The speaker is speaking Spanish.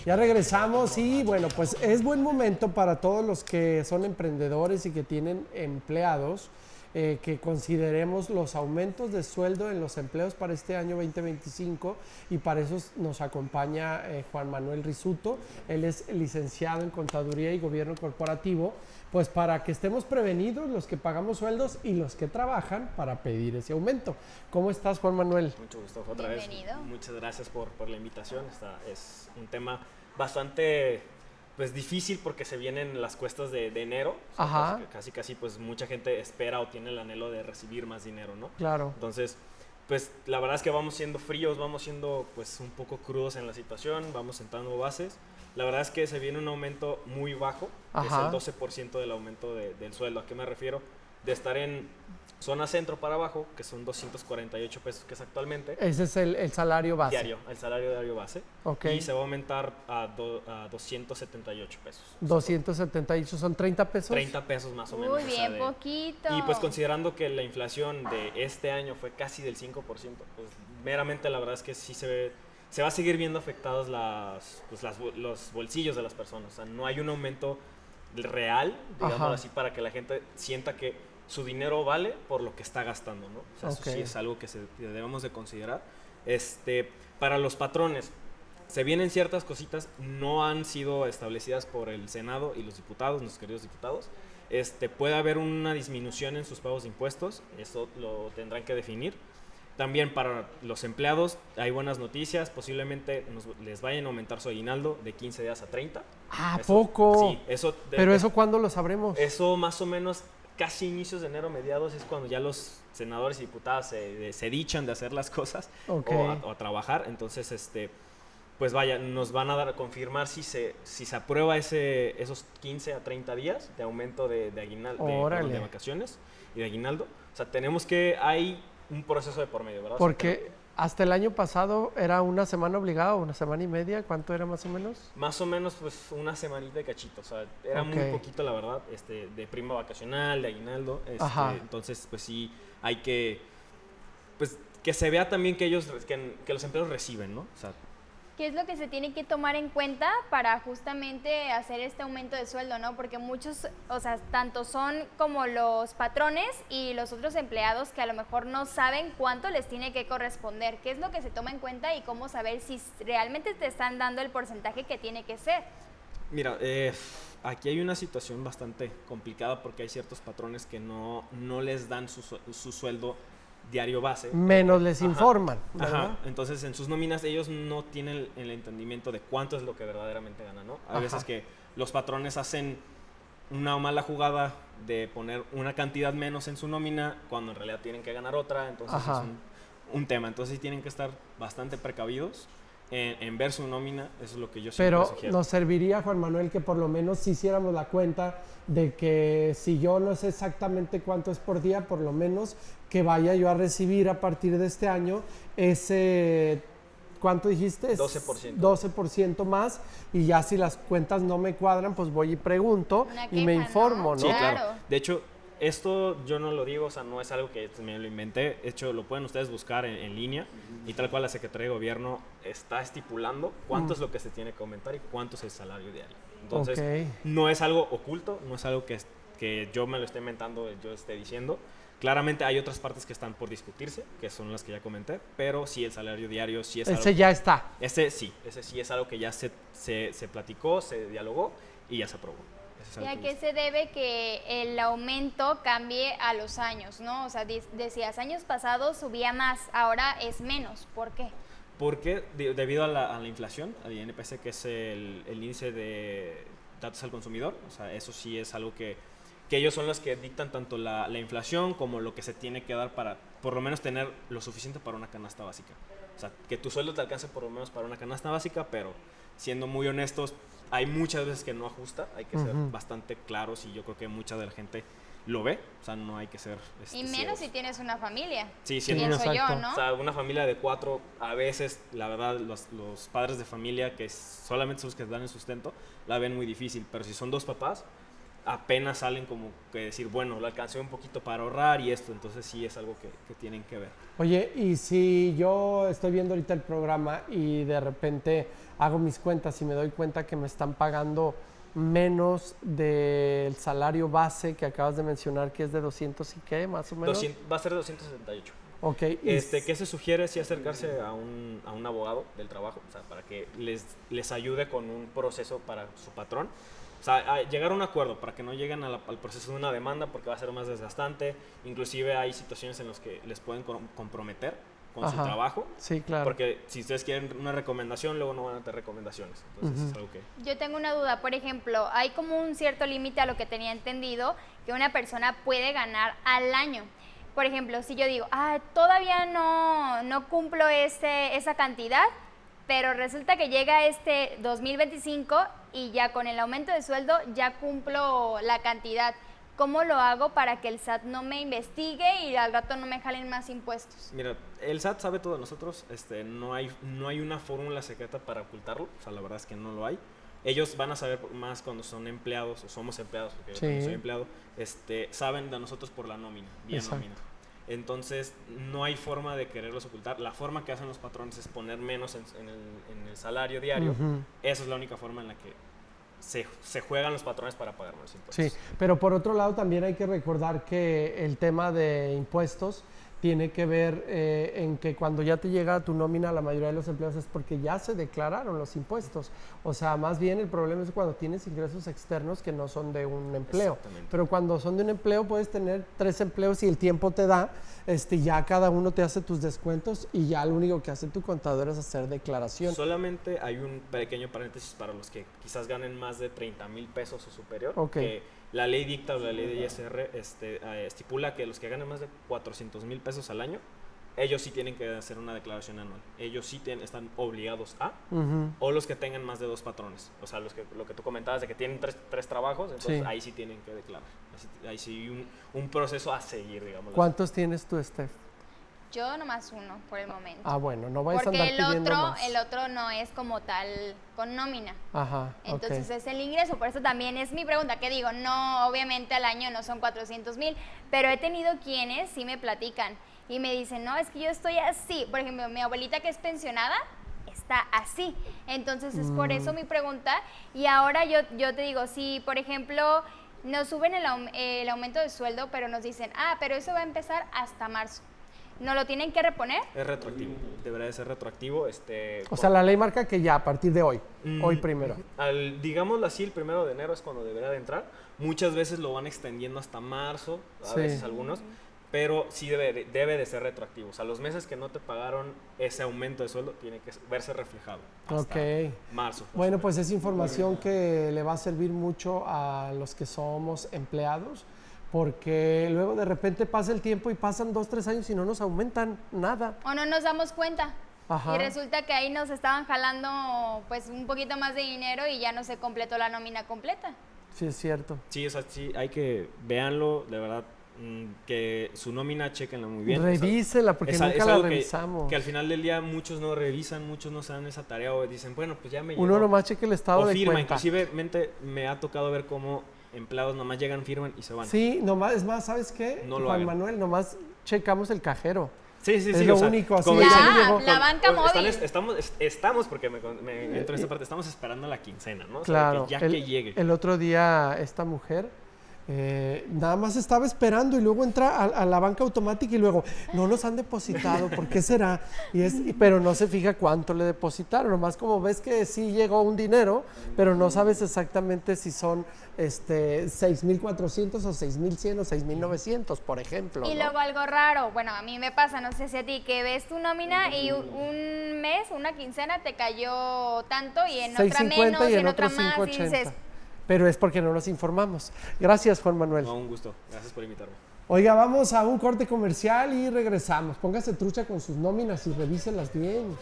Ya regresamos y bueno, pues es buen momento para todos los que son emprendedores y que tienen empleados, que consideremos los aumentos de sueldo en los empleos para este año 2025 y para eso nos acompaña Juan Manuel Risuto. Él es licenciado en Contaduría y Gobierno Corporativo, pues para que estemos prevenidos los que pagamos sueldos y los que trabajan para pedir ese aumento. ¿Cómo estás, Juan Manuel? Mucho gusto otra Bienvenido. vez. Muchas gracias por la invitación. Es un tema bastante pues difícil porque se vienen las cuestas de enero. Ajá. Casi pues mucha gente espera o tiene el anhelo de recibir más dinero, ¿no? Claro. Entonces, pues la verdad es que vamos siendo fríos, vamos siendo pues un poco crudos en la situación, vamos sentando bases. La verdad es que se viene un aumento muy bajo, que es el 12% del aumento del sueldo. ¿A qué me refiero? De estar en zona centro para abajo, que son 248 pesos que es actualmente. Ese es el salario base. Diario, el salario diario base. Okay. Y se va a aumentar a 278 pesos. 278, ¿son 30 pesos? 30 pesos más o menos. Muy bien, poquito. Y pues considerando que la inflación de este año fue casi del 5%, pues meramente la verdad es que sí se va a seguir viendo afectados los bolsillos de las personas. O sea, no hay un aumento real, digamos así, para que la gente sienta que su dinero vale por lo que está gastando, ¿no? O sea, eso sí es algo que debemos de considerar. Para los patrones, se vienen ciertas cositas, no han sido establecidas por el Senado y los diputados, nuestros queridos diputados. Puede haber una disminución en sus pagos de impuestos, eso lo tendrán que definir. También para los empleados hay buenas noticias, posiblemente les vayan a aumentar su aguinaldo de 15 días a 30. Ah, poco. Sí, eso. Pero eso, ¿cuándo lo sabremos? Eso más o menos casi inicios de enero, mediados, es cuando ya los senadores y diputados se dichan de hacer las cosas o a trabajar. Entonces, pues vaya, nos van a confirmar si se aprueba esos 15 a 30 días de aumento de aguinaldo, de vacaciones y de aguinaldo. O sea, hay un proceso de por medio, ¿verdad? Porque hasta el año pasado era una semana obligada o una semana y media. ¿Cuánto era más o menos? Más o menos pues una semanita de cachito. O sea, era muy poquito, la verdad, de prima vacacional, de aguinaldo. Entonces, pues sí, hay que se vea también que los empleados reciben, ¿no? O sea, ¿qué es lo que se tiene que tomar en cuenta para justamente hacer este aumento de sueldo, no? Porque muchos, o sea, tanto son como los patrones y los otros empleados que a lo mejor no saben cuánto les tiene que corresponder. ¿Qué es lo que se toma en cuenta y cómo saber si realmente te están dando el porcentaje que tiene que ser? Mira, aquí hay una situación bastante complicada porque hay ciertos patrones que no les dan su sueldo diario base. Menos les informan, ¿verdad? Entonces en sus nóminas ellos no tienen el entendimiento de cuánto es lo que verdaderamente ganan, ¿no? Hay veces que los patrones hacen una mala jugada de poner una cantidad menos en su nómina cuando en realidad tienen que ganar otra, entonces es un tema. Entonces sí tienen que estar bastante precavidos en ver su nómina, eso es lo que yo siempre sugiero. Pero nos serviría, Juan Manuel, que por lo menos si hiciéramos la cuenta de que si yo no sé exactamente cuánto es por día, por lo menos que vaya yo a recibir a partir de este año ese, ¿cuánto dijiste? 12%. 12% más, y ya si las cuentas no me cuadran, pues voy y pregunto y me informo, ¿no? Sí, claro. De hecho, esto yo no lo digo, o sea, no es algo que me lo inventé. De hecho, lo pueden ustedes buscar en línea y tal cual la Secretaría de Gobierno está estipulando cuánto es lo que se tiene que aumentar y cuánto es el salario diario. Entonces, no es algo oculto, no es algo que yo me lo esté inventando, yo esté diciendo. Claramente hay otras partes que están por discutirse, que son las que ya comenté, pero sí el salario diario sí es algo. Ese ya está. Ese sí es algo que ya se platicó, se dialogó y ya se aprobó. ¿Y a qué se debe que el aumento cambie a los años, no? O sea, decías, años pasados subía más, ahora es menos. ¿Por qué? Porque debido a la inflación, al INPC, que es el índice de datos al consumidor, o sea, eso sí es algo que ellos son los que dictan tanto la inflación como lo que se tiene que dar para por lo menos tener lo suficiente para una canasta básica. O sea, que tu sueldo te alcance por lo menos para una canasta básica, pero siendo muy honestos, hay muchas veces que no ajusta, hay que ser bastante claros y yo creo que mucha de la gente lo ve, o sea, no hay que ser y menos ciegos. Si tienes una familia. Sí, pienso yo, ¿no? O sea, una familia de 4, a veces, la verdad, los padres de familia, que solamente son los que dan el sustento, la ven muy difícil, pero si son 2 papás, apenas salen como que decir, bueno, lo alcancé un poquito para ahorrar y esto, entonces sí es algo que tienen que ver. Oye, y si yo estoy viendo ahorita el programa y de repente hago mis cuentas y me doy cuenta que me están pagando menos del salario base que acabas de mencionar, que es de 200 y qué, más o menos. Va a ser 278. Ok. ¿Qué se sugiere? Sí, acercarse a un abogado del trabajo, o sea, para que les ayude con un proceso para su patrón. O sea, llegar a un acuerdo para que no lleguen al proceso de una demanda, porque va a ser más desgastante. Inclusive hay situaciones en las que les pueden comprometer con su trabajo. Sí, claro. Porque si ustedes quieren una recomendación, luego no van a tener recomendaciones. Entonces es algo que... Yo tengo una duda, por ejemplo, hay como un cierto límite a lo que tenía entendido que una persona puede ganar al año. Por ejemplo, si yo digo, todavía no cumplo esa cantidad, pero resulta que llega este 2025 y ya con el aumento de sueldo ya cumplo la cantidad. ¿Cómo lo hago para que el SAT no me investigue y al rato no me jalen más impuestos? Mira, el SAT sabe todo de nosotros, no hay una fórmula secreta para ocultarlo, o sea, la verdad es que no lo hay. Ellos van a saber más cuando son empleados, o somos empleados, porque yo también soy empleado, saben de nosotros por la nómina, vía nómina. Entonces, no hay forma de quererlos ocultar. La forma que hacen los patrones es poner menos en el salario diario. Esa es la única forma en la que se juegan los patrones para pagar más impuestos. Sí, pero por otro lado también hay que recordar que el tema de impuestos tiene que ver en que cuando ya te llega tu nómina, la mayoría de los empleados es porque ya se declararon los impuestos. O sea, más bien el problema es cuando tienes ingresos externos que no son de un empleo. Pero cuando son de un empleo puedes tener 3 empleos y el tiempo te da, ya cada uno te hace tus descuentos y ya lo único que hace tu contador es hacer declaración. Solamente hay un pequeño paréntesis para los que quizás ganen más de 30,000 pesos o superior. Okay. La ley dicta o la ley de ISR estipula que los que ganen más de 400,000 pesos al año, ellos sí tienen que hacer una declaración anual. Ellos sí están obligados a, o los que tengan más de 2 patrones. O sea, lo que tú comentabas de que tienen 3 trabajos, entonces ahí sí tienen que declarar. Ahí sí un proceso a seguir, digamos. ¿Cuántos tienes tú, Steph? Yo nomás uno por el momento. Bueno, no vais a porque andar pidiendo más. el otro no es como tal con nómina. Ajá, entonces es el ingreso, por eso también es mi pregunta, que digo, no, obviamente al año no son 400,000, pero he tenido quienes sí me platican y me dicen, no, es que yo estoy así. Por ejemplo, mi abuelita que es pensionada está así. Entonces es por eso mi pregunta. Y ahora yo te digo, si por ejemplo nos suben el aumento de sueldo, pero nos dicen, pero eso va a empezar hasta marzo. ¿No lo tienen que reponer? Es retroactivo, debería de ser retroactivo. O sea, la ley marca que ya a partir de hoy, hoy primero. Digámoslo así, el 1 de enero es cuando debería de entrar. Muchas veces lo van extendiendo hasta marzo, a veces algunos, pero sí debe de ser retroactivo. O sea, los meses que no te pagaron ese aumento de sueldo tiene que verse reflejado hasta marzo. Bueno, pues es información que le va a servir mucho a los que somos empleados, porque luego de repente pasa el tiempo y pasan 2, 3 años y no nos aumentan nada. O no nos damos cuenta. Ajá. Y resulta que ahí nos estaban jalando pues un poquito más de dinero y ya no se completó la nómina completa. Sí, es cierto. Sí, o sea, sí, hay que, véanlo, de verdad, que su nómina, chequenla muy bien. Revísela, porque nunca la revisamos. Que al final del día muchos no revisan, muchos no se dan esa tarea o dicen, bueno, pues ya me llegó. Uno nomás cheque el estado de firma, cuenta. Inclusive me ha tocado ver cómo empleados nomás llegan, firman y se van. Sí, nomás, es más, ¿sabes qué? No lo Juan hagan. Manuel, nomás checamos el cajero. Sí, es lo único. Así la banca móvil. Estamos porque me entro en esta parte, estamos esperando la quincena, ¿no? Claro. O sea, que llegue. El otro día esta mujer nada más estaba esperando y luego entra a la banca automática y luego no nos han depositado, ¿por qué será? Pero no se fija cuánto le depositaron, nomás como ves que sí llegó un dinero, pero no sabes exactamente si son 6,400 o 6,100 o 6,900, por ejemplo. Y ¿no? luego algo raro, bueno, a mí me pasa, no sé si a ti, que ves tu nómina y un mes, una quincena te cayó tanto y en otra menos y en otra más y dices... Pero es porque no nos informamos. Gracias, Juan Manuel. No, un gusto. Gracias por invitarme. Oiga, vamos a un corte comercial y regresamos. Póngase trucha con sus nóminas y revíselas bien.